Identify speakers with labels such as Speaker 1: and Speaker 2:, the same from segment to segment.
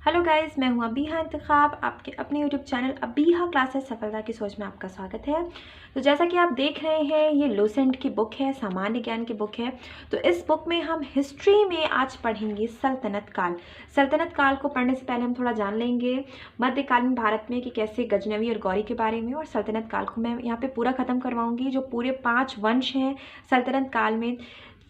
Speaker 1: Hello guys, मैं हूँ अबीहा इंतखाब। आपके अपने यूट्यूब चैनल अबीहा क्लासेस सफलता की सोच में आपका स्वागत है। तो जैसा कि आप देख रहे हैं, ये लूसेंट की बुक है, सामान्य ज्ञान की बुक है। तो इस बुक में हम हिस्ट्री में आज पढ़ेंगे सल्तनत काल। सल्तनत काल को पढ़ने से पहले हम थोड़ा जान लेंगे मध्यकालीन भारत में कि कैसे गजनवी और गौरी के बारे में, और सल्तनत काल को मैं यहाँ पे पूरा ख़त्म करवाऊँगी। जो पूरे 5 वंश हैं सल्तनत काल में,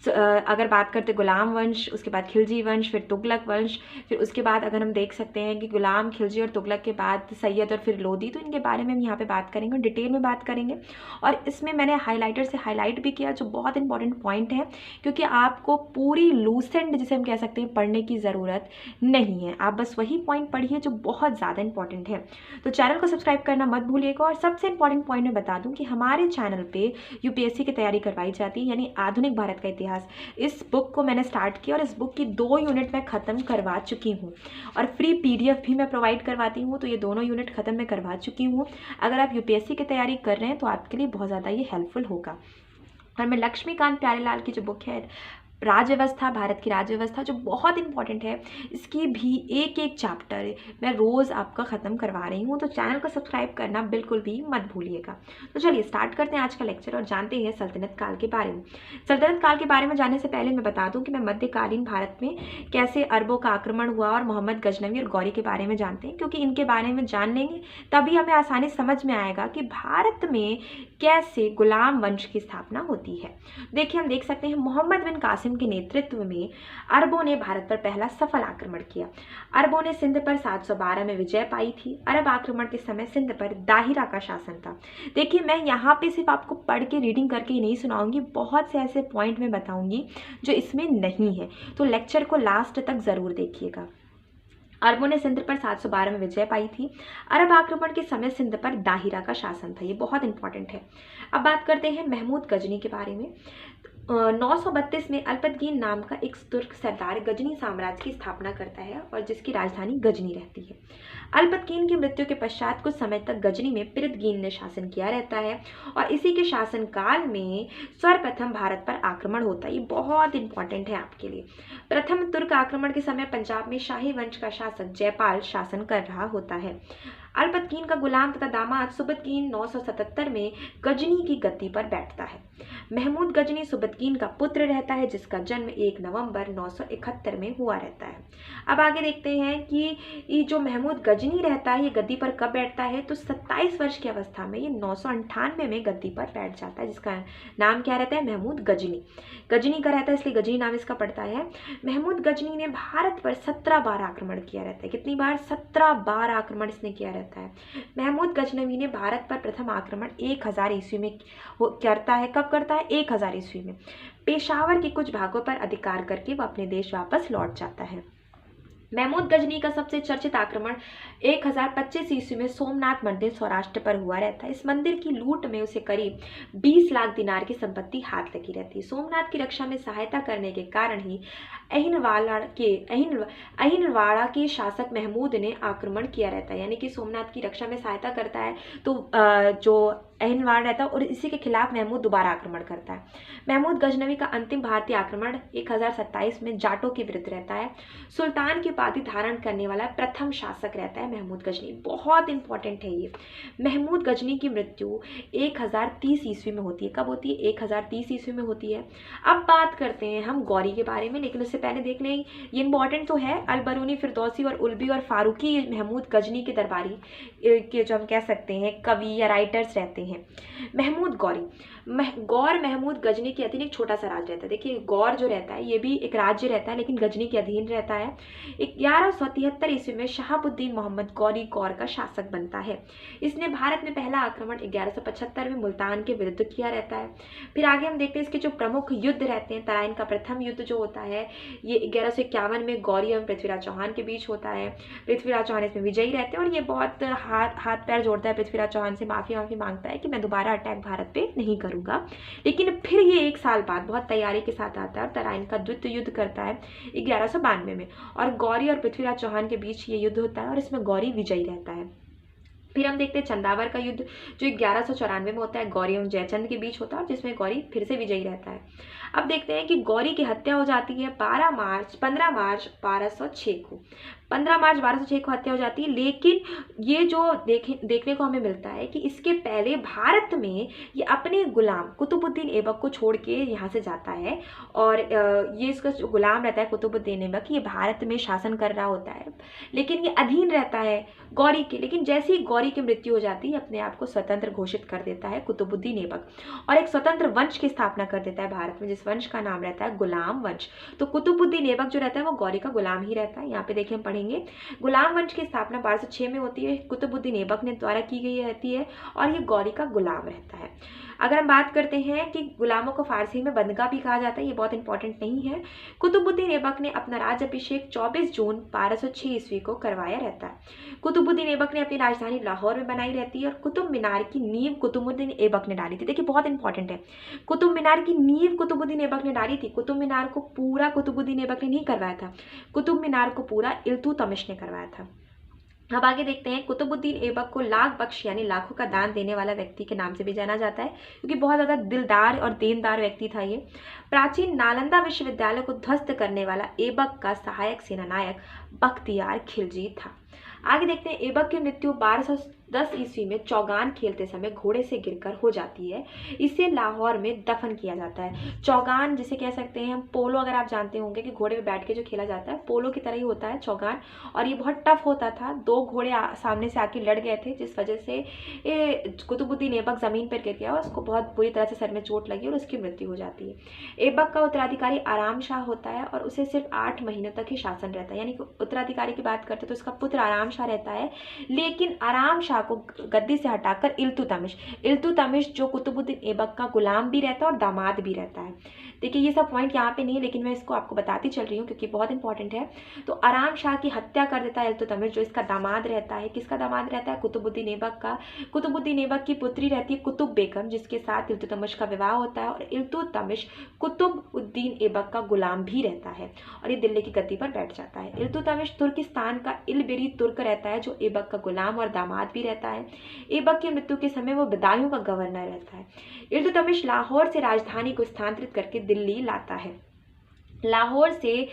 Speaker 1: अगर बात करते गुलाम वंश, उसके बाद खिलजी वंश, फिर तुगलक वंश, फिर उसके बाद अगर हम देख सकते हैं कि गुलाम, खिलजी और तुगलक के बाद सैयद और फिर लोदी, तो इनके बारे में हम यहाँ पे बात करेंगे और डिटेल में बात करेंगे। और इसमें मैंने हाइलाइटर से हाईलाइट भी किया जो बहुत इंपॉर्टेंट पॉइंट है, क्योंकि आपको पूरी लूसेंट जिसे हम कह सकते हैं पढ़ने की ज़रूरत नहीं है। आप बस वही पॉइंट पढ़िए जो बहुत ज़्यादा इंपॉर्टेंट है। तो चैनल को सब्सक्राइब करना मत भूलिएगा। और सबसे इंपॉर्टेंट पॉइंट मैं बता दूँ कि हमारे चैनल पर यूपीएससी की तैयारी करवाई जाती है, यानी आधुनिक भारत का इतिहास। इस बुक को मैंने स्टार्ट किया और इस बुक की 2 यूनिट मैं ख़त्म करवा चुकी हूँ, और फ्री पीडीएफ भी मैं प्रोवाइड करवाती हूँ। तो ये दोनों यूनिट ख़त्म मैं करवा चुकी हूँ। अगर आप यूपीएससी की तैयारी कर रहे हैं तो आपके लिए बहुत ज़्यादा ये हेल्पफुल होगा। और मैं लक्ष्मीकांत प्यारेलाल की जो बुक है राज्य व्यवस्था, भारत की राज्य व्यवस्था, जो बहुत इंपॉर्टेंट है, इसकी भी एक एक चैप्टर मैं रोज़ आपका ख़त्म करवा रही हूँ। तो चैनल को सब्सक्राइब करना बिल्कुल भी मत भूलिएगा। तो चलिए स्टार्ट करते हैं आज का लेक्चर और जानते हैं सल्तनत काल के बारे में। सल्तनत काल के बारे में जानने से पहले मैं बता दूं कि मैं मध्यकालीन भारत में कैसे अरबों का आक्रमण हुआ और मोहम्मद गजनवी और गौरी के बारे में जानते हैं, क्योंकि इनके बारे में जान लेंगे तभी हमें आसानी समझ में आएगा कि भारत में कैसे गुलाम वंश की स्थापना होती है। देखिए, हम देख सकते हैं मोहम्मद बिन कासिम के नेतृत्व में अरबों ने भारत पर पहला सफल आक्रमण किया। अरबों ने सिंध पर 712 में विजय पाई थी। अरब आक्रमण के समय सिंध पर दाहिरा का शासन था। देखिए, मैं यहाँ पे सिर्फ आपको पढ़ के रीडिंग करके ही नहीं सुनाऊंगी, बहुत से ऐसे पॉइंट मैं बताऊंगी जो इसमें नहीं है। तो लेक्चर को लास्ट तक जरूर देखिएगा। अरबों ने सिंध पर 712 में विजय पाई थी। अरब आक्रमण के समय सिंध पर दाहिरा का शासन था। ये बहुत इंपॉर्टेंट है। अब बात करते हैं महमूद गजनी के बारे में। 932 में अल्पतगीन नाम का एक तुर्क सरदार गजनी साम्राज्य की स्थापना करता है और जिसकी राजधानी गजनी रहती है। अल्पतगीन की मृत्यु के पश्चात कुछ समय तक गजनी में पिरतगीन ने शासन किया रहता है, और इसी के शासनकाल में सर्वप्रथम भारत पर आक्रमण होता है। ये बहुत इंपॉर्टेंट है आपके लिए। प्रथम तुर्क आक्रमण के समय पंजाब में शाही वंश का शासक जयपाल शासन कर रहा होता है। अल्पतगीन का गुलाम तथा दामाद सुबतगीन 977 में गजनी की गद्दी पर बैठता है। महमूद गजनी सुबतगीन का पुत्र रहता है, जिसका जन्म 1 नवंबर 971 में हुआ रहता है। अब आगे देखते हैं कि ये जो महमूद गजनी रहता है, ये गद्दी पर कब बैठता है, तो 27 वर्ष की अवस्था में ये 998 में गद्दी पर बैठ जाता है, जिसका नाम क्या रहता है, महमूद गजनी। गजनी का रहता है इसलिए गजनी नाम इसका पड़ता है। महमूद गजनी ने भारत पर 17 बार आक्रमण किया रहता है। कितनी बार? 17 बार आक्रमण इसने किया रहता है। महमूद गजनवी ने भारत पर प्रथम आक्रमण 1000 ईस्वी में करता है। कब करता है? 1000 ईस्वी में। पेशावर के कुछ भागों पर अधिकार करके वह अपने देश वापस लौट जाता है। महमूद गजनी का सबसे चर्चित आक्रमण 1025 ईस्वी में सोमनाथ मंदिर सौराष्ट्र पर हुआ रहता है। इस मंदिर की लूट में उसे करीब 20 लाख दिनार की संपत्ति हाथ लगी रहती है। सोमनाथ की रक्षा में सहायता करने के कारण ही अहिनवाड़ा के शासक महमूद ने आक्रमण किया रहता है, यानी कि सोमनाथ की रक्षा में सहायता करता है तो जो अहिनवाड़ रहता है और इसी के खिलाफ महमूद दोबारा आक्रमण करता है। महमूद गजनवी का अंतिम भारतीय आक्रमण 1027 में जाटों के विरुद्ध रहता है। सुल्तान की उपाधि धारण करने वाला प्रथम शासक रहता है महमूद गजनी। बहुत इंपॉर्टेंट है ये। महमूद गजनी की मृत्यु 1030 ईस्वी में होती है। कब होती है? 1030 ईस्वी में होती है। अब बात करते हैं हम गौरी के बारे में, लेकिन उससे पहले देख लें, ये इंपॉर्टेंट तो है, अलबरूनी, फिरदौसी और उल्बी और फारूकी महमूद गजनी के दरबारी के जो हम कह सकते हैं कवि या राइटर्स रहते हैं। महमूद गौरी, गौर महमूद गजनी के अधीन एक छोटा सा राज्य रहता है। देखिए, गौर जो रहता है ये भी एक राज्य रहता है, लेकिन गजनी के अधीन रहता है। 1173 ईस्वी में शहाबुद्दीन मोहम्मद गौरी गौर का शासक बनता है। इसने भारत में पहला आक्रमण 1175 में मुल्तान के विरुद्ध किया रहता है। फिर आगे हम देखते हैं इसके जो प्रमुख युद्ध रहते हैं। तराइन का प्रथम युद्ध जो होता है ये 1151 में गौरी एवं पृथ्वीराज चौहान के बीच होता है। पृथ्वीराज चौहान इसमें विजयी रहते हैं और ये बहुत हाथ पैर जोड़ता है पृथ्वीराज चौहान से, माफी मांगता है कि मैं दोबारा अटैक भारत पे नहीं करूंगा। लेकिन फिर ये 1 साल बाद बहुत तैयारी के साथ आता है और तराइन का द्वितीय युद्ध करता है 1192 में, और गौरी और पृथ्वीराज चौहान के बीच ये युद्ध होता है और इसमें गौरी विजयी रहता है। फिर हम देखते हैं चंदावर का युद्ध जो 1194 में होता है, गौरी एवं जयचंद के बीच होता है और जिसमें गौरी फिर से विजयी रहता है। अब देखते हैं कि गौरी की हत्या हो जाती है 15 मार्च 1206 को। 15 मार्च 1206 को हत्या हो जाती है। लेकिन ये जो देखने को हमें मिलता है कि इसके पहले भारत में ये अपने गुलाम कुतुबुद्दीन ऐबक को छोड़ के यहाँ से जाता है, और ये इसका जो गुलाम रहता है कुतुबुद्दीन ऐबक, ये भारत में शासन कर रहा होता है, लेकिन ये अधीन रहता है गौरी के। लेकिन जैसे ही गौरी की मृत्यु हो जाती है, अपने आप को स्वतंत्र घोषित कर देता है कुतुबुद्दीन ऐबक, और एक स्वतंत्र वंश की स्थापना कर देता है भारत में, जिस वंश का नाम रहता है गुलाम वंश। तो कुतुबुद्दीन ऐबक जो रहता है वो गौरी का गुलाम ही रहता है। यहाँ पे देखिए हम पढ़ेंगे, गुलाम वंश की स्थापना 1206 में होती है, कुतुबुद्दीन ऐबक ने द्वारा की गई रहती है, और ये गौरी का गुलाम रहता है। अगर हम बात करते हैं कि गुलामों को फारसी में बंदगा भी कहा जाता है, ये बहुत इंपॉर्टेंट नहीं है। कुतुबुद्दीन ऐबक ने अपना राज्याभिषेक 24 जून 1206 ईस्वी को करवाया रहता है। कुतुबुद्दीन ऐबक ने अपनी राजधानी लाहौर में बनाई रहती है, और कुतुब मीनार की नींव कुतुबुद्दीन ऐबक ने डाली थी। देखिए बहुत इंपॉर्टेंट है, कुतुब मीनार की नींव कुतुबुद्दीन ऐबक ने डाली थी। कुतुब मीनार को पूरा कुतुबुद्दीन ऐबक ने नहीं करवाया था, कुतुब मीनार को पूरा इल्तुतमिश ने करवाया था। अब आगे देखते हैं, कुतुबुद्दीन ऐबक को लाख बख्श यानी लाखों का दान देने वाला व्यक्ति के नाम से भी जाना जाता है, क्योंकि बहुत ज़्यादा दिलदार और देनदार व्यक्ति था ये। प्राचीन नालंदा विश्वविद्यालय को ध्वस्त करने वाला ऐबक का सहायक सेनानायक बख्तियार खिलजी था। आगे देखते हैं, ऐबक की मृत्यु 1210 ईस्वी में चौगान खेलते समय घोड़े से गिरकर हो जाती है। इसे लाहौर में दफन किया जाता है। चौगान जिसे कह सकते हैं हम, पोलो अगर आप जानते होंगे कि घोड़े पे बैठ के जो खेला जाता है, पोलो की तरह ही होता है चौगान, और ये बहुत टफ होता था। 2 घोड़े सामने से आके लड़ गए थे, जिस वजह से कुतुबुद्दीन ऐबक जमीन पर गिर गया और उसको बहुत बुरी तरह से सर में चोट लगी और उसकी मृत्यु हो जाती है। ऐबक का उत्तराधिकारी आराम शाह होता है, और उसे सिर्फ 8 महीनों तक ही शासन रहता है। यानी कि उत्तराधिकारी की बात करते तो उसका पुत्र आराम शाह रहता है, लेकिन आराम शाह को गद्दी से हटाकर इल्तुतमिश जो कुतुबुद्दीन ऐबक का गुलाम भी रहता है और दामाद भी रहता है। देखिए ये सब पॉइंट यहाँ पे नहीं है, लेकिन मैं इसको आपको बताती चल रही हूँ क्योंकि बहुत इंपॉर्टेंट है। तो आराम शाह की हत्या कर देता है इल्तुतमिश, जो इसका दामाद रहता है। किसका दामाद रहता है? कुतुबुद्दीन ऐबक का। कुतुबुद्दीन ऐबक की पुत्री रहती है कुतुब बेगम, जिसके साथ इल्तुतमिश का विवाह होता है, और इल्तुतमिश कुतुबुद्दीन ऐबक का गुलाम भी रहता है, और ये दिल्ली की गद्दी पर बैठ जाता है। इल्तुतमिश तुर्किस्तान का इलबेरी तुर्क रहता है, जो ऐबक का गुलाम और दामाद भी रहता है। ऐबक की मृत्यु के समय वो बदायूं का गवर्नर रहता है। इल्तुतमिश लाहौर से राजधानी को स्थानांतरित करके दिल्ली लाता है। लाहौर से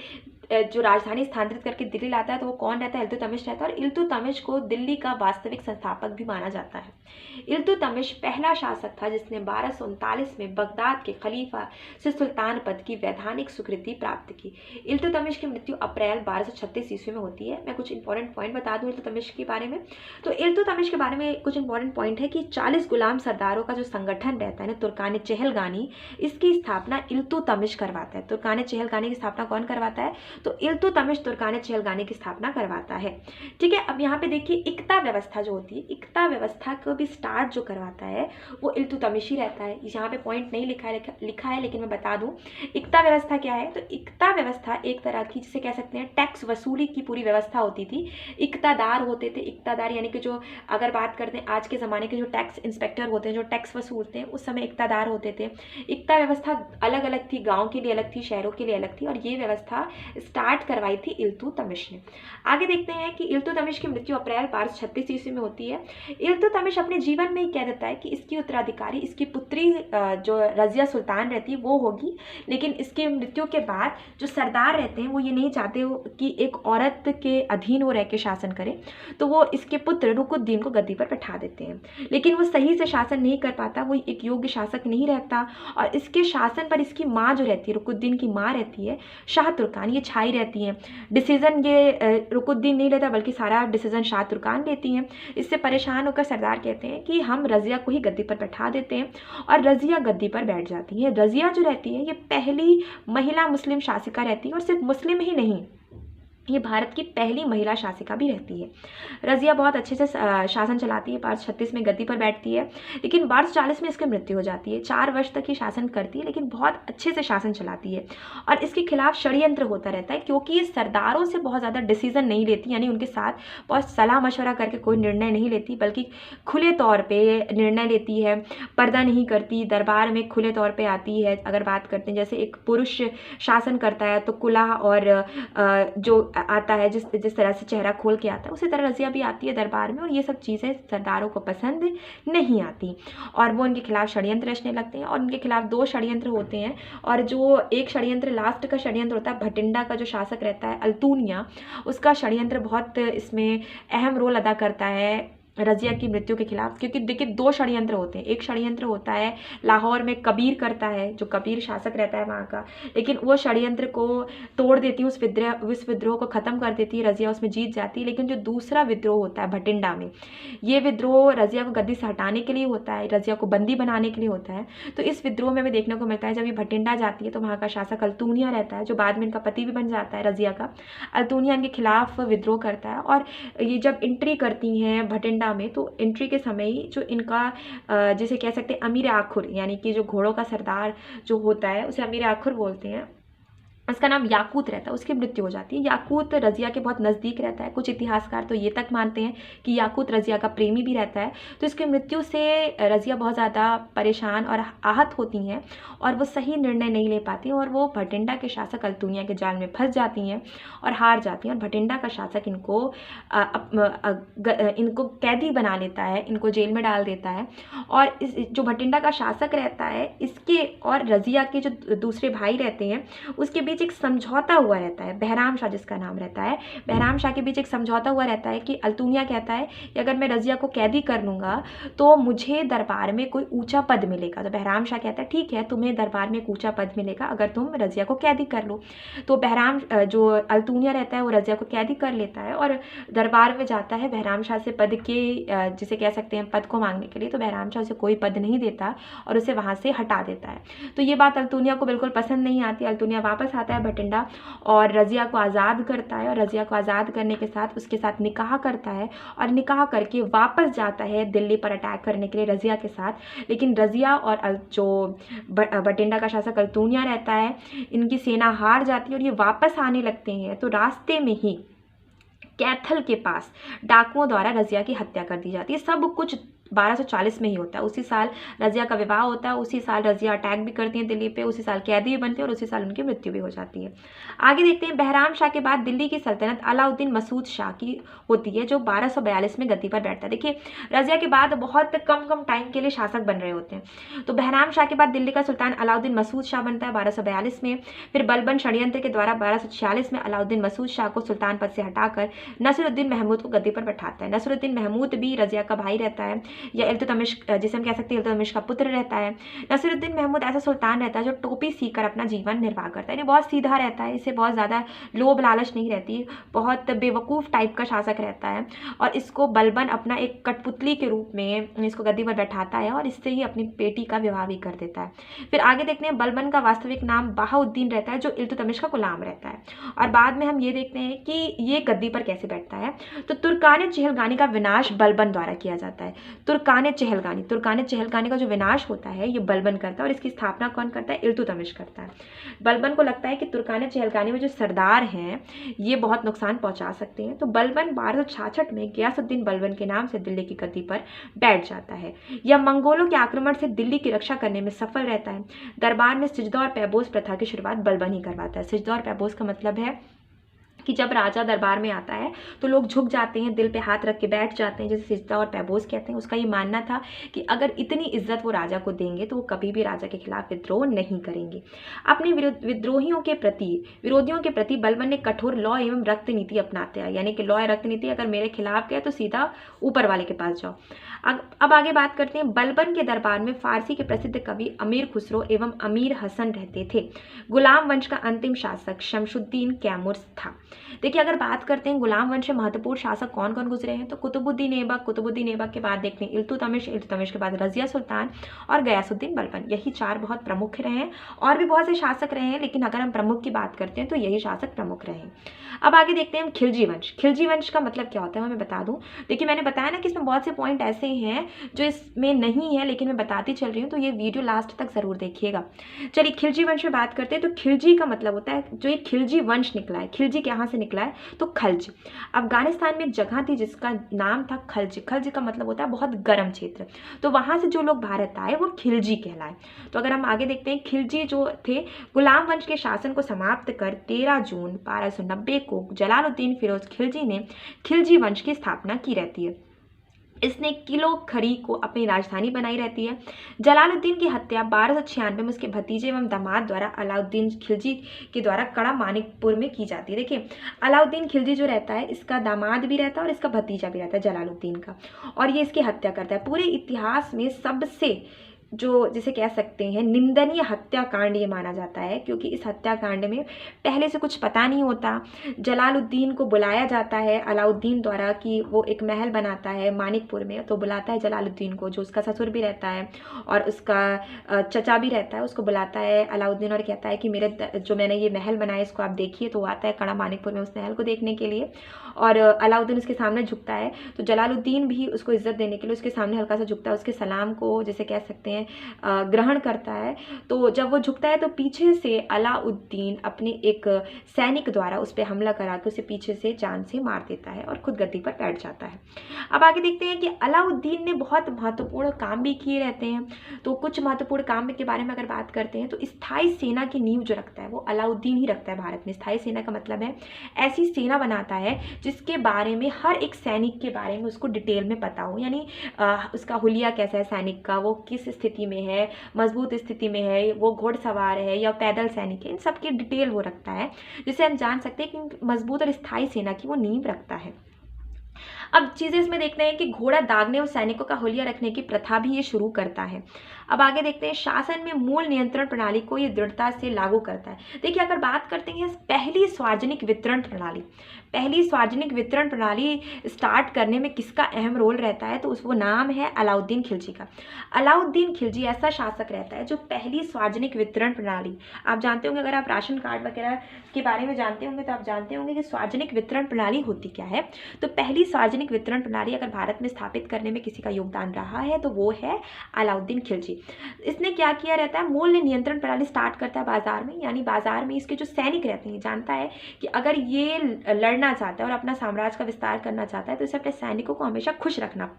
Speaker 1: जो राजधानी स्थानांतरित करके दिल्ली लाता है, तो वो कौन रहता है? इल्तुतमिश रहता है, और इल्तुतमिश को दिल्ली का वास्तविक संस्थापक भी माना जाता है। इल्तुतमिश पहला शासक था जिसने 1239 में बगदाद के खलीफा से सुल्तान पद की वैधानिक स्वीकृति प्राप्त की। इल्तुतमिश की मृत्यु अप्रैल 1236 ईस्वी में होती है। मैं कुछ इंपॉर्टेंट पॉइंट बता दूं इल्तुतमिश के बारे में। तो इल्तुतमिश के बारे में कुछ इंपॉर्टेंट पॉइंट है कि 40 गुलाम सरदारों का जो संगठन रहता है ना, तुर्कान चहलगानी, इसकी स्थापना इल्तुतमिश करवाता है। तुर्कान चहलगानी की स्थापना कौन करवाता है? तो इल्तुतमिश तुर्कान चहलगानी की स्थापना करवाता है। ठीक है, अब यहाँ पे देखिए इक्ता व्यवस्था जो होती है, इक्ता व्यवस्था को भी स्टार्ट जो करवाता है वो इल्तुतमिश ही रहता है। यहाँ पे पॉइंट नहीं लिखा है लेकिन मैं बता दूं इक्ता व्यवस्था क्या है। तो इक्ता व्यवस्था एक तरह की, जिसे कह सकते हैं टैक्स वसूली की पूरी व्यवस्था होती थी। इक्तादार होते थे, इक्तादार यानी कि जो अगर बात करते हैं आज के ज़माने के जो टैक्स इंस्पेक्टर होते हैं, जो टैक्स वसूलते हैं, उस समय इक्तादार होते थे। इक्ता व्यवस्था अलग अलग थी, गाँव के लिए अलग थी, शहरों के लिए अलग थी, और ये व्यवस्था स्टार्ट करवाई थी इल्तुतमिश ने। आगे देखते हैं कि इल्तुतमिश की मृत्यु अप्रैल 1236 ईस्वी में होती है। इल्तुतमिश अपने जीवन में ही कह देता है कि इसकी उत्तराधिकारी इसकी पुत्री जो रजिया सुल्तान रहती है वो होगी, लेकिन इसके मृत्यु के बाद जो सरदार रहते हैं वो ये नहीं चाहते हो कि एक औरत के अधीन वो रह के शासन करे, तो वो इसके पुत्र रुकुद्दीन को गद्दी पर बैठा देते हैं। लेकिन वो सही से शासन नहीं कर पाता, वो एक योग्य शासक नहीं रहता, और इसके शासन पर इसकी माँ जो रहती है, रुकुद्दीन की माँ रहती है शाह तुर्कान, ये छाई रहती हैं। डिसीजन ये रुकुद्दीन नहीं लेता, बल्कि सारा डिसीजन शाह तुर्कान लेती हैं। इससे परेशान होकर सरदार कहते हैं कि हम रजिया को ही गद्दी पर बैठा देते हैं, और रजिया गद्दी पर बैठ जाती है। रजिया जो रहती है ये पहली महिला मुस्लिम शासिका रहती है, और सिर्फ मुस्लिम ही नहीं, ये भारत की पहली महिला शासिका भी रहती है। रजिया बहुत अच्छे से शासन चलाती है, 1236 में गद्दी पर बैठती है, लेकिन 1240 में इसकी मृत्यु हो जाती है। 4 वर्ष तक ये शासन करती है, लेकिन बहुत अच्छे से शासन चलाती है, और इसके खिलाफ षड्यंत्र होता रहता है, क्योंकि ये सरदारों से बहुत ज़्यादा डिसीजन नहीं लेती, यानी उनके साथ बहुत सलाह मशवरा करके कोई निर्णय नहीं लेती, बल्कि खुले तौर पर निर्णय लेती है, पर्दा नहीं करती, दरबार में खुले तौर पर आती है। अगर बात करते हैं जैसे एक पुरुष शासन करता है तो कुलाह और जो आता है, जिस जिस तरह से चेहरा खोल के आता है, उसी तरह रज़िया भी आती है दरबार में, और ये सब चीज़ें सरदारों को पसंद नहीं आती और वो उनके खिलाफ षड्यंत्र रचने लगते हैं। और उनके खिलाफ 2 षड्यंत्र होते हैं, और जो एक षड्यंत्र लास्ट का षड्यंत्र होता है, भटिंडा का जो शासक रहता है अल्तूनिया, उसका षड्यंत्र बहुत इसमें अहम रोल अदा करता है रज़िया की मृत्यु के खिलाफ। क्योंकि देखिए 2 षड्यंत्र होते हैं। एक षड्यंत्र होता है लाहौर में कबीर करता है, जो कबीर शासक रहता है वहाँ का, लेकिन वो षड्यंत्र को तोड़ देती है, उस विद्रोह को ख़त्म कर देती है, रज़िया उसमें जीत जाती है। लेकिन जो दूसरा विद्रोह होता है भटिंडा में, ये विद्रोह रज़िया को गद्दी से हटाने के लिए होता है, रज़िया को बंदी बनाने के लिए होता है। तो इस विद्रोह में हमें देखने को मिलता है, जब ये भटिंडा जाती है तो वहाँ का शासक अल्तूनिया रहता है, जो बाद में इनका पति भी बन जाता है रज़िया का। अल्तूनिया इनके खिलाफ विद्रोह करता है, और ये जब एंट्री करती हैं भटिंडा में, तो एंट्री के समय ही जो इनका जिसे कह सकते हैं अमीर आखुर, यानी कि जो घोड़ों का सरदार जो होता है उसे अमीर आखुर बोलते हैं, उसका नाम याकूत रहता है, उसकी मृत्यु हो जाती है। याकूत रज़िया के बहुत नज़दीक रहता है, कुछ इतिहासकार तो ये तक मानते हैं कि याकूत रज़िया का प्रेमी भी रहता है। तो इसकी मृत्यु से रज़िया बहुत ज़्यादा परेशान और आहत होती हैं, और वो सही निर्णय नहीं ले पाती, और वो भटिंडा के शासक अल्तूनिया के जाल में फंस जाती हैं और हार जाती हैं। और भटिंडा का शासक इनको कैदी बना लेता है, इनको जेल में डाल देता है। और इस जो भटिंडा का शासक रहता है, इसके और रज़िया के जो दूसरे भाई रहते हैं, उसके बीच एक समझौता हुआ रहता है, बहराम शाह जिसका नाम रहता है, बहराम शाह के बीच एक समझौता हुआ रहता है कि अल्तूनिया कहता है कि अगर मैं रज़िया को कैदी कर लूँगा तो मुझे दरबार में कोई ऊंचा पद मिलेगा। तो बहराम शाह कहता है ठीक है, तुम्हें दरबार में एक ऊंचा पद मिलेगा अगर तुम रज़िया को कैदी कर लो। तो बहराम जो अल्तूनिया रहता है वो रज़िया को कैदी कर लेता है और दरबार में जाता है बहराम शाह से पद के जिसे कह सकते हैं पद को मांगने के लिए। तो बहराम शाह उसे कोई पद नहीं देता और उसे वहाँ से हटा देता है। तो ये बात अल्तूनिया को बिल्कुल पसंद नहीं आती। अल्तूनिया वापस आता है भटिंडा और रज़िया को आज़ाद करता है, और रज़िया को आज़ाद करने के साथ उसके साथ निकाह करता है, और निकाह करके वापस जाता है दिल्ली पर अटैक करने के लिए रज़िया के साथ। लेकिन रज़िया और जो भटिंडा का शासक अल्तूनिया रहता है, इनकी सेना हार जाती है और ये वापस आने लगते हैं। तो रास्ते में ही कैथल के पास डाकुओं द्वारा रज़िया की हत्या कर दी जाती है। सब कुछ 1240 में ही होता है। उसी साल रज़िया का विवाह होता है, उसी साल रज़िया अटैक भी करती हैं दिल्ली पे, उसी साल कैदी भी बनती है और उसी साल उनकी मृत्यु भी हो जाती है। आगे देखते हैं, बहराम शाह के बाद दिल्ली की सल्तनत अलाउद्दीन मसूद शाह की होती है, जो 1242 में गद्दी पर बैठता है। देखिए रज़िया के बाद बहुत कम टाइम के लिए शासक बन रहे होते हैं। तो बहराम शाह के बाद दिल्ली का सुल्तान अलाउद्दीन मसूद शाह बनता है 1242 में। फिर बलबन षड्यंत्र के द्वारा 1246 में अलाउद्दीन मसूद शाह को सुल्तान पद से हटाकर नसीरुद्दीन महमूद को गद्दी पर बैठाता है। नसीरुद्दीन महमूद भी रज़िया का भाई रहता है, या इल्तुतमिश जिसे हम कह सकते हैं इल्तुतमिश का पुत्र रहता है। नसीरुद्दीन महमूद ऐसा सुल्तान रहता है जो टोपी सीकर अपना जीवन निर्वाह करता है। ये बहुत सीधा रहता है, इसे बहुत ज़्यादा लोभ लालच नहीं रहती, बहुत बेवकूफ़ टाइप का शासक रहता है। और इसको बलबन अपना एक कठपुतली के रूप में इसको गद्दी पर बैठाता है और इससे ही अपनी बेटी का विवाह भी कर देता है। फिर आगे देखते हैं, बलबन का वास्तविक नाम बहाउद्दीन रहता है, जो इल्तुतमिश का गुलाम रहता है। और बाद में हम ये देखते हैं कि ये गद्दी पर कैसे बैठता है। तो तुर्कान चहलगानी का विनाश बलबन द्वारा किया जाता है। तुर्कान चहलगानी का जो विनाश होता है ये बलबन करता है, और इसकी स्थापना कौन करता है? इल्तुतमिश करता है। बलबन को लगता है कि तुर्कान चहलगानी में जो सरदार हैं ये बहुत नुकसान पहुंचा सकते हैं। तो बलबन 1266 में गयासुद्दीन बलबन के नाम से दिल्ली की गद्दी पर बैठ जाता है। यह मंगोलों के आक्रमण से दिल्ली की रक्षा करने में सफल रहता है। दरबार में सिजदा और पैबोस प्रथा की शुरुआत बलबन ही करवाता है। सिजदा और पैबोस का मतलब है कि जब राजा दरबार में आता है तो लोग झुक जाते हैं, दिल पे हाथ रख के बैठ जाते हैं, जैसे सिजदा और पैबोस कहते हैं। उसका ये मानना था कि अगर इतनी इज्जत वो राजा को देंगे तो वो कभी भी राजा के खिलाफ विद्रोह नहीं करेंगे। अपने विरोधियों के प्रति बलबन ने कठोर लॉ एवं रक्त नीति अपनाते हैं, यानी कि लॉ या रक्त नीति, अगर मेरे खिलाफ गया तो सीधा ऊपर वाले के पास जाओ। अब आगे बात करते हैं, बलबन के दरबार में फारसी के प्रसिद्ध कवि अमीर खुसरो एवं अमीर हसन रहते थे। गुलाम वंश का अंतिम शासक शमशुद्दीन कैमुर्स था। देखिए अगर बात करते हैं गुलाम वंश में महत्वपूर्ण शासक कौन कौन गुजरे हैं, तो कुतुबुद्दीन ऐबक के बाद देखते हैं इल्तुतमिश के बाद रज़िया सुल्तान और गयासुद्दीन बलबन। यही 4 बहुत प्रमुख रहे हैं। और भी बहुत से शासक रहे हैं, लेकिन अगर हम प्रमुख की बात करते हैं तो यही शासक प्रमुख रहे हैं। अब आगे देखते हैं हम खिलजी वंश। खिलजी वंश का मतलब क्या होता है मैं बता दूं। देखिए मैंने बताया ना कि इसमें बहुत से पॉइंट ऐसे हैं जो इसमें नहीं है, लेकिन मैं बताती चल रही हूँ, तो ये वीडियो लास्ट तक जरूर देखिएगा। चलिए खिलजी वंश में बात करते हैं। तो खिलजी का मतलब होता है जो ये खिलजी वंश निकला है। खिलजी कहाँ कहाँ से निकला है, तो खल्ज। अफगानिस्तान में एक जगह थी जिसका नाम था खल्ज। खल्ज का मतलब होता है बहुत गर्म क्षेत्र। तो वहाँ से जो लोग भारत आए वो खिलजी कहलाए। तो अगर हम आगे देखते हैं, खिलजी जो थे गुलाम वंश के शासन को समाप्त कर 13 जून 1290 को जलालुद्दीन फिरोज खिलजी ने खिलजी वंश की स्थापना की रहती है। इसने किलो खरी को अपनी राजधानी बनाई रहती है। जलालुद्दीन की हत्या 1296 में उसके भतीजे एवं दामाद द्वारा अलाउद्दीन खिलजी के द्वारा कड़ा मानिकपुर में की जाती है। देखिए, अलाउद्दीन खिलजी जो रहता है, इसका दामाद भी रहता है और इसका भतीजा भी रहता है जलालुद्दीन का, और ये इसकी हत्या करता है। पूरे इतिहास में सबसे जो जिसे कह सकते हैं निंदनीय हत्याकांड ये माना जाता है, क्योंकि इस हत्याकांड में पहले से कुछ पता नहीं होता। जलालुद्दीन को बुलाया जाता है अलाउद्दीन द्वारा कि वो एक महल बनाता है मानिकपुर में, तो बुलाता है जलालुद्दीन को, जो उसका ससुर भी रहता है और उसका चचा भी रहता है, उसको बुलाता है अलाउद्दीन और कहता है कि जो मैंने ये महल बनाया इसको आप देखिए। तो वो आता है कड़ा मानिकपुर में उस महल को देखने के लिए, और अलाउद्दीन उसके सामने झुकता है। तो जलालुद्दीन भी उसको इज्जत देने के लिए उसके सामने हल्का सा झुकता है, उसके सलाम को जैसे कह सकते हैं ग्रहण करता है। तो जब वो झुकता है तो पीछे से अलाउद्दीन अपने एक सैनिक द्वारा उस पर हमला करा के उसे पीछे से जान से मार देता है और खुद गद्दी पर बैठ जाता है। अब आगे देखते हैं कि अलाउद्दीन ने बहुत महत्वपूर्ण काम भी किए रहते हैं। तो कुछ महत्वपूर्ण काम के बारे में अगर बात करते हैं, तो स्थायी सेना की नींव जो रखता है वो अलाउद्दीन ही रखता है भारत में। स्थायी सेना का मतलब है ऐसी सेना बनाता है जिसके बारे में हर एक सैनिक के बारे में उसको डिटेल में पता हो, यानी उसका हुलिया कैसा है सैनिक का, वो किस स्थिति में है, मजबूत स्थिति में है, वो घोड़सवार है या पैदल सैनिक है, इन सब की डिटेल वो रखता है, जिससे हम जान सकते हैं कि मजबूत और स्थायी सेना की वो नींव रखता है। अब चीज़ें इसमें देखते हैं कि घोड़ा दागने और सैनिकों का हुलिया रखने की प्रथा भी ये शुरू करता है। अब आगे देखते हैं, शासन में मूल नियंत्रण प्रणाली को ये दृढ़ता से लागू करता है। देखिए, अगर बात करते हैं पहली सार्वजनिक वितरण प्रणाली, पहली सार्वजनिक वितरण प्रणाली स्टार्ट करने में किसका अहम रोल रहता है, तो वो नाम है अलाउद्दीन खिलजी का। अलाउद्दीन खिलजी ऐसा शासक रहता है जो पहली सार्वजनिक वितरण प्रणाली, आप जानते होंगे, अगर आप राशन कार्ड वगैरह के बारे में जानते होंगे तो आप जानते होंगे कि सार्वजनिक वितरण प्रणाली होती क्या है। तो पहली सार्वजनिक वितरण प्रणाली अगर भारत में स्थापित करने में किसी का योगदान रहा है तो वो है अलाउद्दीन खिलजी। इसने क्या किया रहता है, मूल्य नियंत्रण प्रणाली स्टार्ट करता है बाजार में, यानी बाजार में इसके जो सैनिक रहते हैं जानता है कि अगर ये लड़ना चाहता है और अपना साम्राज्य का विस्तार करना चाहता है तो इसे अपने सैनिकों को हमेशा खुश रखना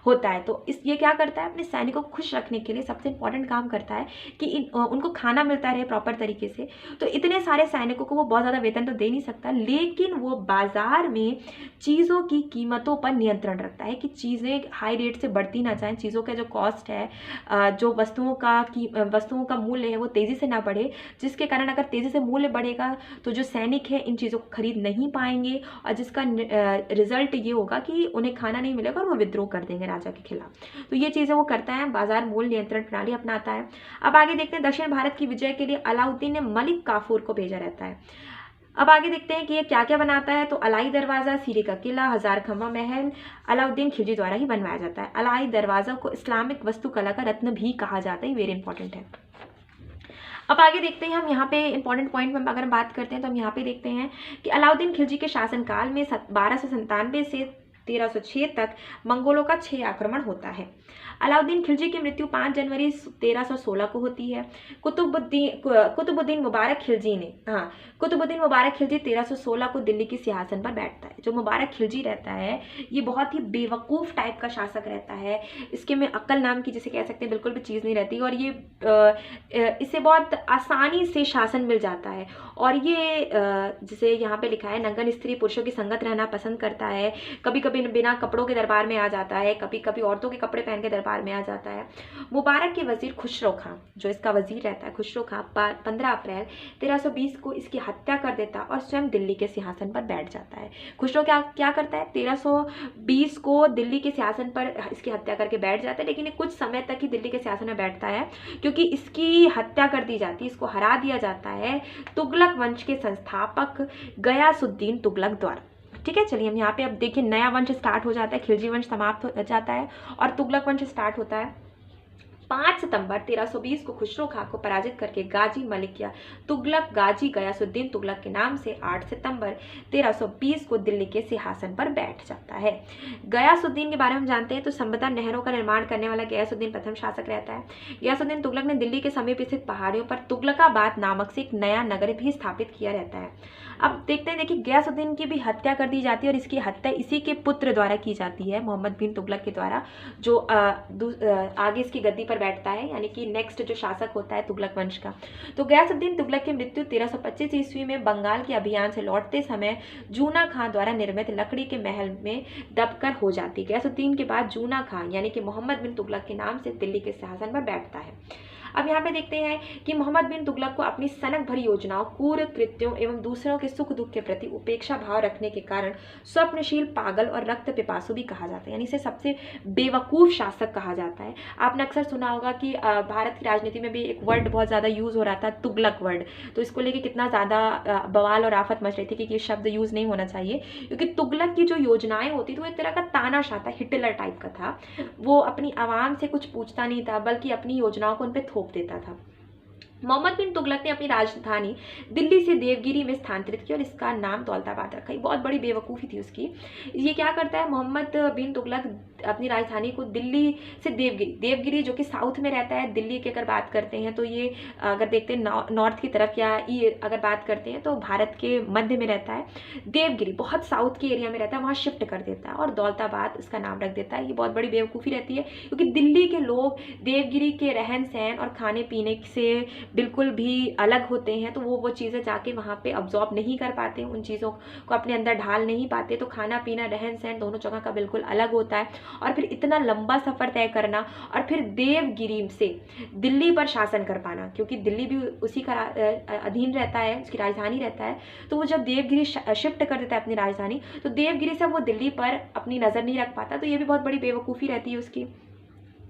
Speaker 1: होता है। तो ये क्या करता है, अपने सैनिकों को खुश रखने के लिए सबसे इंपॉर्टेंट काम करता है कि उनको खाना मिलता रहे प्रॉपर तरीके से। तो इतने सारे सैनिकों को वो बहुत ज़्यादा वेतन तो दे नहीं सकता, लेकिन वो बाजार में चीज़ों की कीमतों पर नियंत्रण रखता है कि चीज़ें हाई रेट से बढ़ती ना जाएं, चीज़ों का जो कॉस्ट है, जो वस्तुओं का मूल्य है वो तेज़ी से ना बढ़े, जिसके कारण अगर तेज़ी से मूल्य बढ़ेगा तो जो सैनिक है इन चीज़ों को खरीद नहीं पाएंगे और जिसका रिजल्ट ये होगा कि उन्हें खाना नहीं मिलेगा और वो विद्रोह कर देंगे राजा के खिलाफ। तो ये चीज़ें वो करता है, बाजार मूल्य नियंत्रण प्रणाली अपनाता है। अब आगे देखते हैं, दक्षिण भारत की विजय के लिए अलाउद्दीन ने मलिक काफूर को भेजा रहता है। अब आगे देखते हैं कि ये क्या क्या बनाता है। तो अलाई दरवाज़ा, सीरे का किला, हजार खंबा महल अलाउद्दीन खिलजी द्वारा ही बनवाया जाता है। अलाई दरवाज़ा को इस्लामिक वास्तुकला का रत्न भी कहा जाता है, वेरी इंपॉर्टेंट है। अब आगे देखते हैं, हम यहाँ पे इंपॉर्टेंट पॉइंट में अगर हम बात करते हैं तो हम यहाँ पे देखते हैं कि अलाउद्दीन खिलजी के शासनकाल में 1297 से 1306 तक मंगोलों का 6 आक्रमण होता है। अलाउद्दीन खिलजी की मृत्यु 5 जनवरी 1316 को होती है। कुतुबुद्दीन मुबारक खिलजी 1316 को दिल्ली के सिंहासन पर बैठता है। जो मुबारक खिलजी रहता है ये बहुत ही बेवकूफ़ टाइप का शासक रहता है, इसके में अक्ल नाम की जिसे कह सकते हैं बिल्कुल भी चीज़ नहीं रहती, और ये इसे बहुत आसानी से शासन मिल जाता है। और ये जिसे यहाँ पे लिखा है, नंगन स्त्री पुरुषों की संगत रहना पसंद करता है, कभी कभी बिना कपड़ों के दरबार में आ जाता है, कभी कभी औरतों के कपड़े पहन के दरबार में आ जाता है। मुबारक के वजीर खुसरो खां, जो इसका वजीर रहता है खुसरो खां, 15 अप्रैल 1320 को इसकी हत्या कर देता और स्वयं दिल्ली के सिंहासन पर बैठ जाता है। खुसरो क्या करता है, 1320 को दिल्ली के सिंहासन पर इसकी हत्या करके बैठ जाता है, लेकिन ये कुछ समय तक ही दिल्ली के सिंहासन में बैठता है क्योंकि इसकी हत्या कर दी जाती है, इसको हरा दिया जाता है तुगलक वंश के संस्थापक गयासुद्दीन तुगलक द्वारा। ठीक है, चलिए हम यहाँ पे अब देखिए, नया वंश स्टार्ट हो जाता है, खिलजी वंश समाप्त हो जाता है और तुगलक वंश स्टार्ट होता है। 5 सितंबर 1320 को खुसरो खां को पराजित करके गाजी मलिक या तुगलक गाजी गयासुद्दीन तुगलक के नाम से 8 सितंबर 1320 को दिल्ली के सिंहासन पर बैठ जाता है। गयासुद्दीन के बारे में जानते हैं तो संभवतः नहरों का निर्माण करने वाला गयासुद्दीन प्रथम शासक रहता है। गयासुद्दीन तुगलक ने दिल्ली के समीप स्थित पहाड़ियों पर तुगलकाबाद नामक से एक नया नगर भी स्थापित किया रहता है। अब देखते हैं, देखिए गयासुद्दीन की भी हत्या कर दी जाती है और इसकी हत्या इसी के पुत्र द्वारा की जाती है, मोहम्मद बिन तुगलक के द्वारा, जो आगे इसकी गद्दी पर बैठता है, यानी कि नेक्स्ट जो शासक होता है तुगलक वंश का। तो गयासुद्दीन तुगलक की मृत्यु 1325 ईस्वी में बंगाल के अभियान से लौटते समय जूना खां द्वारा निर्मित लकड़ी के महल में दबकर हो जाती है। गयासुद्दीन के बाद जूना खां यानी कि मोहम्मद बिन तुगलक के नाम से दिल्ली के सिंहासन पर बैठता है। अब यहाँ पे देखते हैं कि मोहम्मद बिन तुगलक को अपनी सनक भरी योजनाओं, क्रूर कृत्यों एवं दूसरों के सुख दुख के प्रति उपेक्षा भाव रखने के कारण स्वप्नशील, पागल और रक्त पिपासु भी कहा जाता है, यानी इसे सबसे बेवकूफ़ शासक कहा जाता है। आपने अक्सर सुना होगा कि भारत की राजनीति में भी एक वर्ड बहुत ज़्यादा यूज़ हो रहा था, तुगलक वर्ड, तो इसको लेके कितना ज़्यादा बवाल और आफत मच रही थी कि ये शब्द यूज़ नहीं होना चाहिए, क्योंकि तुगलक की जो योजनाएं होती थी वो एक तरह का तानाशाह था, हिटलर टाइप का था। वो अपनी आवाम से कुछ पूछता नहीं था, बल्कि अपनी योजनाओं को उन पर थोप देता था। मोहम्मद बिन तुगलक ने अपनी राजधानी दिल्ली से देवगिरी में स्थानांतरित किया और इसका नाम दौलताबाद रखा। ये बहुत बड़ी बेवकूफ़ी थी उसकी। ये क्या करता है, मोहम्मद बिन तुगलक अपनी राजधानी को दिल्ली से देवगिरी जो कि साउथ में रहता है, दिल्ली की अगर बात करते हैं तो ये अगर देखते हैं नॉर्थ की तरफ, या ये अगर बात करते हैं तो भारत के मध्य में रहता है। देवगिरी बहुत साउथ के एरिया में रहता है, वहाँ शिफ्ट कर देता है और दौलताबाद इसका नाम रख देता है। ये बहुत बड़ी बेवकूफ़ी रहती है, क्योंकि दिल्ली के लोग देवगिरी के रहन सहन और खाने पीने से बिल्कुल भी अलग होते हैं, तो वो चीज़ें जाके वहाँ पे अब्जॉर्ब नहीं कर पाते, उन चीज़ों को अपने अंदर ढाल नहीं पाते। तो खाना पीना, रहन सहन दोनों जगह का बिल्कुल अलग होता है। और फिर इतना लंबा सफ़र तय करना और फिर देवगिरी से दिल्ली पर शासन कर पाना, क्योंकि दिल्ली भी उसी का अधीन रहता है, उसकी राजधानी रहता है। तो वो जब देवगिरी शिफ्ट कर देता है अपनी राजधानी, तो देवगिरी से वो दिल्ली पर अपनी नज़र नहीं रख पाता। तो ये भी बहुत बड़ी बेवकूफ़ी रहती है उसकी।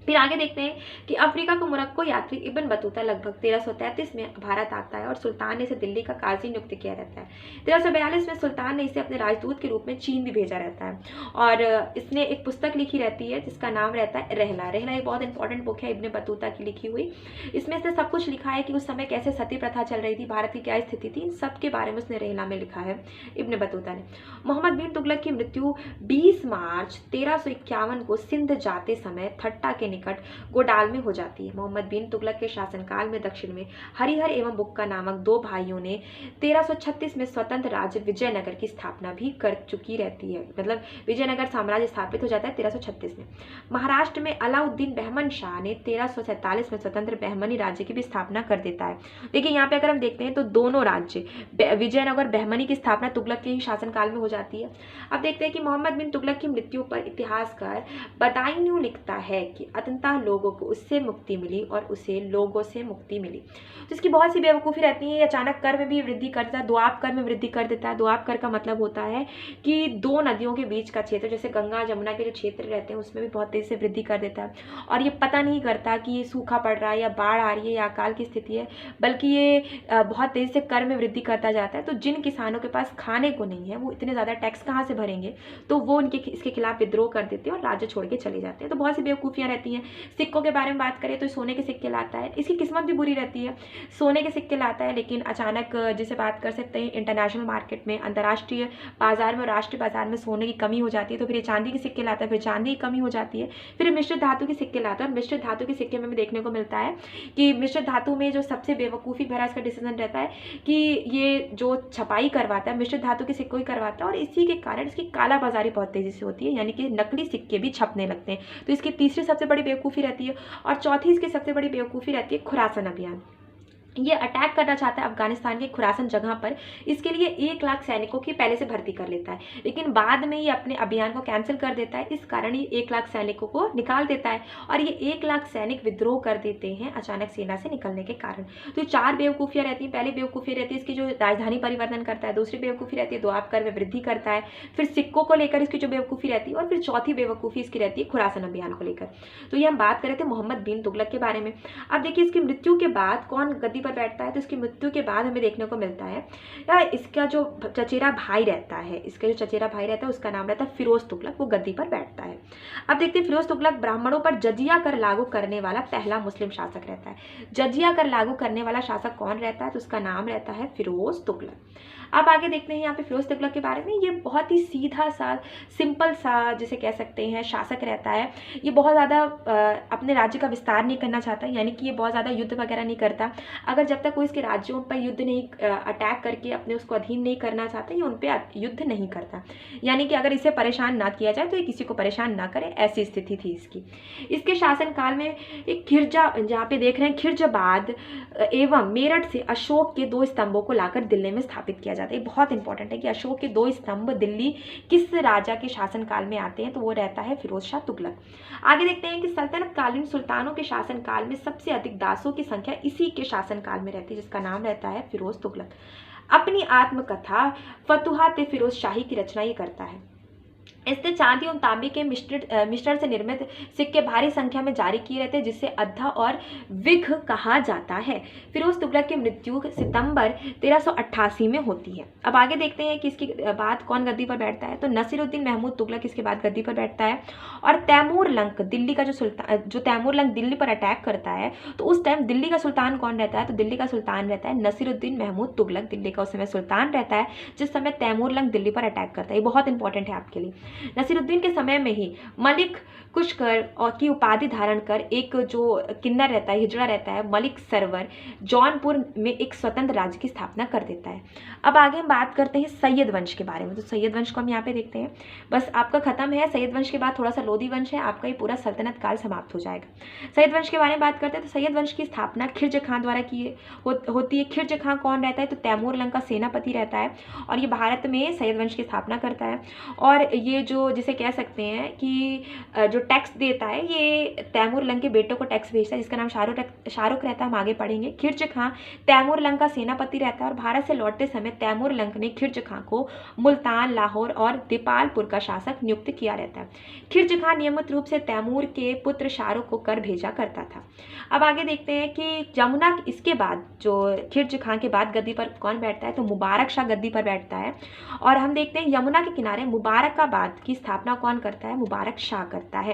Speaker 1: फिर आगे देखते हैं कि अफ्रीका का मोरक्को यात्री इब्न बतूता लगभग 1333 में भारत आता है और सुल्तान ने इसे दिल्ली का काजी नियुक्त किया रहता है। 1342 में सुल्तान ने इसे अपने राजदूत के रूप में चीन भी भेजा रहता है और इसने एक पुस्तक लिखी रहती है जिसका नाम रहता है रहला। रहला एक बहुत इंपॉर्टेंट बुक है इब्न बतूता की लिखी हुई। इसमें इसने सब कुछ लिखा है कि उस समय कैसे सती प्रथा चल रही थी, भारत की क्या स्थिति थी, इन सब के बारे में उसने रहला में लिखा है इब्न बतूता ने। मोहम्मद बिन तुगलक की मृत्यु 20 मार्च 1351 को सिंध जाते समय थट्टा के निकट गोडाल में हो जाती है। मोहम्मद बिन तुगलक के शासनकाल में दक्षिण में हरिहर एवं बुक्का नामक दो भाइयों ने 1336 में स्वतंत्र राज्य विजयनगर की स्थापना भी कर चुकी रहती है, मतलब विजयनगर साम्राज्य स्थापित हो जाता है 1336 में। महाराष्ट्र में अलाउद्दीन बहमन शाह ने 1347 में स्वतंत्र बहमनी राज्य की भी स्थापना कर देता है। देखिए यहाँ पे अगर हम देखते हैं तो दोनों राज्य विजयनगर बहमनी की स्थापना तुगलक के ही शासनकाल में हो जाती है। अब देखते हैं कि मोहम्मद बिन तुगलक की मृत्यु पर इतिहासकार बदायूं लिखता है कि अंततः लोगों को उससे मुक्ति मिली और उसे लोगों से मुक्ति मिली। तो इसकी बहुत सी बेवकूफ़ी रहती है। अचानक कर में भी वृद्धि कर देता है, द्वाब कर में वृद्धि कर देता है। द्वाब कर का मतलब होता है कि दो नदियों के बीच का क्षेत्र, जैसे गंगा जमुना के जो क्षेत्र रहते हैं उसमें भी बहुत तेज़ी से वृद्धि कर देता है। और ये पता नहीं करता कि ये सूखा पड़ रहा है या बाढ़ आ रही है या अकाल की स्थिति है, बल्कि ये बहुत तेज़ी से कर में वृद्धि करता जाता है। तो जिन किसानों के पास खाने को नहीं है वो इतने ज़्यादा टैक्स कहाँ से भरेंगे, तो वो इसके खिलाफ विद्रोह कर देते हैं और राज्य छोड़ के चले जाते हैं। तो बहुत सी बेवकूफ़ियाँ रहती हैं। सिक्कों के बारे में बात करें तो सोने के सिक्के लाता है, इसकी किस्मत भी बुरी रहती है। सोने के सिक्के लाता है लेकिन अचानक जिसे बात कर सकते हैं इंटरनेशनल मार्केट में, अंतर्राष्ट्रीय बाजार में और राष्ट्रीय बाजार में सोने की कमी हो जाती है, तो फिर ये चांदी के सिक्के लाता है, फिर चांदी की कमी हो जाती है, फिर मिश्रित धातु के सिक्के लाता है। मिश्रित धातु के सिक्के में भी देखने को मिलता है कि मिश्रित धातु में जो सबसे बेवकूफ़ी भरा इसका डिसीजन रहता है कि ये जो छपाई करवाता है मिश्रित धातु के सिक्कों ही करवाता है और इसी के कारण इसकी कालाबाजारी बहुत तेज़ी से होती है, यानी कि नकली सिक्के भी छपने लगते हैं। तो इसकी तीसरी सबसे बड़ी बेवकूफ़ी रहती है। और चौथी इसकी सबसे बड़ी बेवकूफ़ी रहती है खुरासन अभियान। ये अटैक करना चाहता है अफगानिस्तान के खुरासन जगह पर। इसके लिए 1 लाख सैनिकों की पहले से भर्ती कर लेता है, लेकिन बाद में ये अपने अभियान को कैंसिल कर देता है। इस कारण ये 1 लाख सैनिकों को निकाल देता है और ये 1 लाख सैनिक विद्रोह कर देते हैं अचानक सेना से निकलने के कारण। तो 4 बेवकूफ़ियाँ रहती हैं। पहली बेवकूफ़ी रहती है इसकी जो राजधानी परिवर्तन करता है, दूसरी बेवकूफ़ी रहती है द्वाब कर में वृद्धि करता है, फिर सिक्कों को लेकर इसकी जो बेवकूफ़ी रहती है, और फिर चौथी बेवकूफ़ी इसकी रहती है खुरासन अभियान को लेकर। तो ये हम बात कर रहे थे मोहम्मद बिन तुगलक के बारे में। अब देखिए इसकी मृत्यु के बाद कौन गद्दी पर पर बैठता है तो इसकी मृत्यु के बाद हमें देखने को मिलता है या इसका जो चचेरा भाई रहता है, इसका जो चचेरा भाई रहता है उसका नाम रहता है फिरोज तुगलक, वो गद्दी पर बैठता है। अब देखते हैं फिरोज तुगलक ब्राह्मणों पर जजिया कर लागू करने वाला पहला मुस्लिम शासक रहता है। जजिया कर लागू करने वाला शासक कौन रहता है? तो उसका नाम रहता है फिरोज तुगलक। अब आगे देखते हैं यहाँ पे फिरोज तुगलक के बारे में। ये बहुत ही सीधा सा, सिंपल सा जिसे कह सकते हैं शासक रहता है। ये बहुत ज़्यादा अपने राज्य का विस्तार नहीं करना चाहता, यानी कि ये बहुत ज़्यादा युद्ध वगैरह नहीं करता। अगर जब तक कोई इसके राज्यों पर युद्ध नहीं अटैक करके अपने उसको अधीन नहीं करना चाहता, ये उन पर युद्ध नहीं करता। यानी कि अगर इसे परेशान ना किया जाए तो ये किसी को परेशान ना करे, ऐसी स्थिति थी इसकी। इसके शासनकाल में एक खिरजा, जहाँ पे देख रहे हैं खिरजाबाद एवं मेरठ से अशोक के 2 स्तंभों को लाकर दिल्ली में स्थापित किया जाता है। बहुत इंपॉर्टेंट है कि अशोक के 2 स्तंभ दिल्ली किस राजा के शासनकाल में आते हैं? तो वो रहता है फिरोज शाह तुगलक। आगे देखते हैं कि सल्तनत कालीन सुल्तानों के शासनकाल में सबसे अधिक दासों की संख्या इसी के शासनकाल में रहती है, जिसका नाम रहता है फिरोज तुगलक। अपनी आत्मकथा फतुहात फिरोज शाही की रचना ये करता है। इसने चांदी और तांबे के मिश्रण से निर्मित सिक्के भारी संख्या में जारी किए रहते हैं, जिसे अद्धा और विघ कहा जाता है। फिरोज तुगलक की मृत्यु सितंबर 1388 में होती है। अब आगे देखते हैं कि इसके बाद कौन गद्दी पर बैठता है। तो नसीरुद्दीन महमूद तुगलक इसके बाद गद्दी पर बैठता है। और तैमूर लंक दिल्ली का जो तैमूर लंक दिल्ली पर अटैक करता है, तो उस टाइम दिल्ली का सुल्तान कौन रहता है? तो दिल्ली का सुल्तान रहता है नसीरुद्दीन महमूद तुगलक। दिल्ली का उस समय सुल्तान रहता है जिस समय तैमूर लंक दिल्ली पर अटैक करता है। ये बहुत इंपॉर्टेंट है आपके लिए। नसीरुद्दीन के समय में ही मलिक कुशकर और की उपाधि धारण कर एक जो किन्नर रहता है, हिजड़ा रहता है, मलिक सरवर जौनपुर में एक स्वतंत्र राज्य की स्थापना कर देता है। अब आगे हम बात करते हैं सैयद वंश के बारे में। तो सैयद वंश को हम यहाँ पे देखते हैं। बस आपका खत्म है सैयद वंश के बाद थोड़ा सा लोधी वंश है, आपका ये पूरा सल्तनत काल समाप्त हो जाएगा। सैयद वंश के बारे में बात करते हैं तो सैयद वंश की स्थापना खिरज खां द्वारा होती है। खिरज खां कौन रहता है? तो तैमूर लंक का सेनापति रहता है और ये भारत में सैयद वंश की स्थापना करता है। और ये जो जिसे कह सकते हैं कि जो टैक्स देता है, ये तैमूर लंक के बेटों को टैक्स भेजता है, जिसका नाम शाहरुख रहता है, हम आगे पढ़ेंगे। खिरज खां तैमूर लंक का सेनापति रहता है और भारत से लौटते समय तैमूर लंक ने खिरज खां को मुल्तान, लाहौर और दीपालपुर का शासक नियुक्त किया रहता है। खिरज खां नियमित रूप से तैमूर के पुत्र शाहरुख को कर भेजा करता था। अब आगे देखते हैं कि जमुना इसके बाद जो खिरज खां के बाद गद्दी पर कौन बैठता है? तो मुबारक शाह गद्दी पर बैठता है। और हम देखते हैं यमुना के किनारे मुबारकाबाद की स्थापना कौन करता है? मुबारक शाह करता है।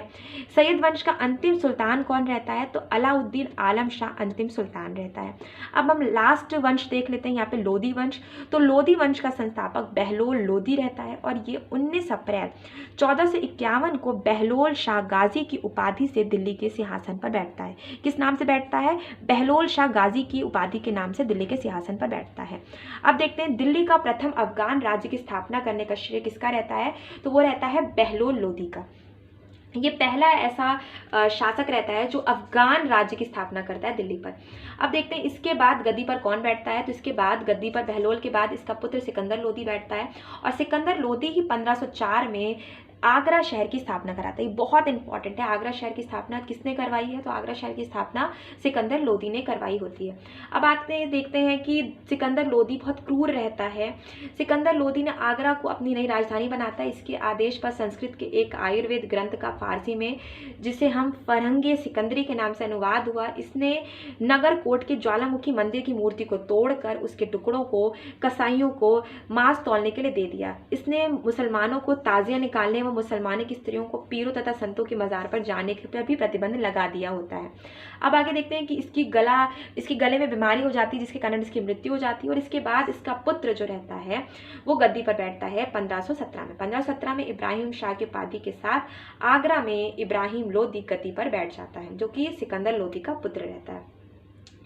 Speaker 1: सैयद वंश का अंतिम सुल्तान कौन रहता है? तो अलाउद्दीन आलम शाह अंतिम सुल्तान रहता है। अब हम लास्ट वंश देख लेते हैं यहाँ पे, लोधी वंश। तो लोधी वंश का संस्थापक बहलोल लोधी रहता है और ये 19 अप्रैल 1451 को बहलोल शाह गाजी की उपाधि से दिल्ली के सिंहासन पर बैठता है। किस नाम से बैठता है? बहलोल शाह गाजी की उपाधि के नाम से दिल्ली के सिंहासन पर बैठता है। अब देखते हैं दिल्ली का प्रथम अफगान राज्य की स्थापना करने का श्रेय किसका रहता है? तो वो रहता है बहलोल लोधी का। ये पहला ऐसा शासक रहता है जो अफगान राज्य की स्थापना करता है दिल्ली पर। अब देखते हैं इसके बाद गद्दी पर कौन बैठता है। तो इसके बाद गद्दी पर बहलोल के बाद इसका पुत्र सिकंदर लोधी बैठता है और सिकंदर लोधी ही 1504 में आगरा शहर की स्थापना कराता है। ये बहुत इंपॉर्टेंट है। आगरा शहर की स्थापना किसने करवाई है? तो आगरा शहर की स्थापना सिकंदर लोधी ने करवाई होती है। अब देखते हैं कि सिकंदर लोधी बहुत क्रूर रहता है। सिकंदर लोधी ने आगरा को अपनी नई राजधानी बनाता है। इसके आदेश पर संस्कृत के एक आयुर्वेद ग्रंथ का फारसी में, जिसे हम फरहंगे सिकंदरी के नाम से अनुवाद हुआ, इसने नगर कोट के ज्वालामुखी मंदिर की मूर्ति को तोड़कर उसके टुकड़ों को कसाईयों को मांस तौलने के लिए दे दिया। इसने मुसलमानों को ताजिया निकालने व मुसलमानों की स्त्रियों को पीरों तथा संतों के मजार पर जाने पर भी प्रतिबंध लगा दिया होता है। अब आगे देखते हैं कि इसकी गले में बीमारी हो जाती है, जिसके कारण इसकी मृत्यु हो जाती है। और इसके बाद इसका पुत्र जो रहता है वो गद्दी पर बैठता है 1517 में। 1517 में इब्राहिम शाह की उपाधि के साथ आगरा में इब्राहिम लोधी गद्दी पर बैठ जाता है, जो कि सिकंदर लोधी का पुत्र रहता है।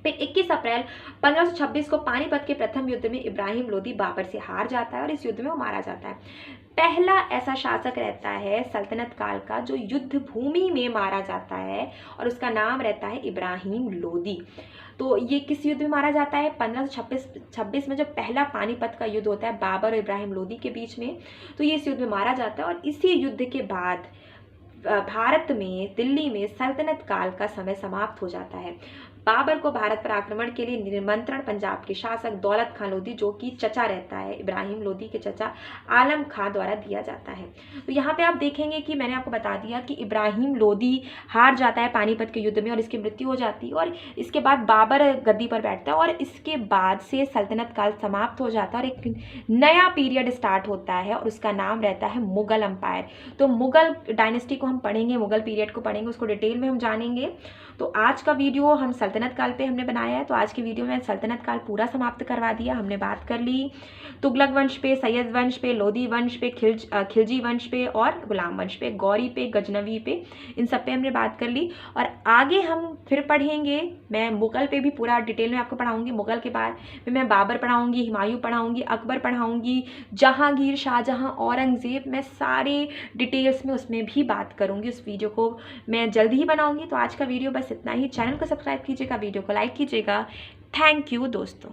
Speaker 1: फिर 21 अप्रैल 1526 को पानीपत के प्रथम युद्ध में इब्राहिम लोधी बाबर से हार जाता है और इस युद्ध में वो मारा जाता है। पहला ऐसा शासक रहता है सल्तनत काल का जो युद्ध भूमि में मारा जाता है और उसका नाम रहता है इब्राहिम लोधी। तो ये किस युद्ध में मारा जाता है? 1526 में जो पहला पानीपत का युद्ध होता है बाबर और इब्राहिम लोधी के बीच में, तो ये इस युद्ध में मारा जाता है। और इसी युद्ध के बाद भारत में दिल्ली में सल्तनत काल का समय समाप्त हो जाता है। बाबर को भारत पर आक्रमण के लिए निमंत्रण पंजाब के शासक दौलत खां लोधी, जो कि चचा रहता है इब्राहिम लोधी के चचा आलम खां, द्वारा दिया जाता है। तो यहाँ पे आप देखेंगे कि मैंने आपको बता दिया कि इब्राहिम लोधी हार जाता है पानीपत के युद्ध में और इसकी मृत्यु हो जाती है, और इसके बाद बाबर गद्दी पर बैठता है और इसके बाद से सल्तनत काल समाप्त हो जाता है और एक नया पीरियड स्टार्ट होता है और उसका नाम रहता है मुगल एम्पायर। तो मुगल डायनेस्टी को हम पढ़ेंगे, मुगल पीरियड को पढ़ेंगे, उसको डिटेल में हम जानेंगे। तो आज का वीडियो हम सल्तनत काल पे हमने बनाया है। तो आज की वीडियो में सल्तनत काल पूरा समाप्त करवा दिया। हमने बात कर ली तुगलक वंश पे, सैयद वंश पे, लोधी वंश पे, खिलजी वंश पे और गुलाम वंश पे, गौरी पे, गजनवी पे, इन सब पे हमने बात कर ली। और आगे हम फिर पढ़ेंगे, मैं मुगल पे भी पूरा डिटेल में आपको पढ़ाऊंगी। मुगल के बाद फिर मैं बाबर पढ़ाऊंगी, हुमायूं पढ़ाऊंगी, अकबर पढ़ाऊंगी, जहांगीर, शाहजहां, औरंगजेब, मैं सारे डिटेल्स में उसमें भी बात करूंगी। उस वीडियो को मैं जल्दी ही बनाऊंगी। तो आज का वीडियो बस इतना ही। चैनल को सब्सक्राइब कीजिएगा, वीडियो को लाइक कीजिएगा। थैंक यू दोस्तों।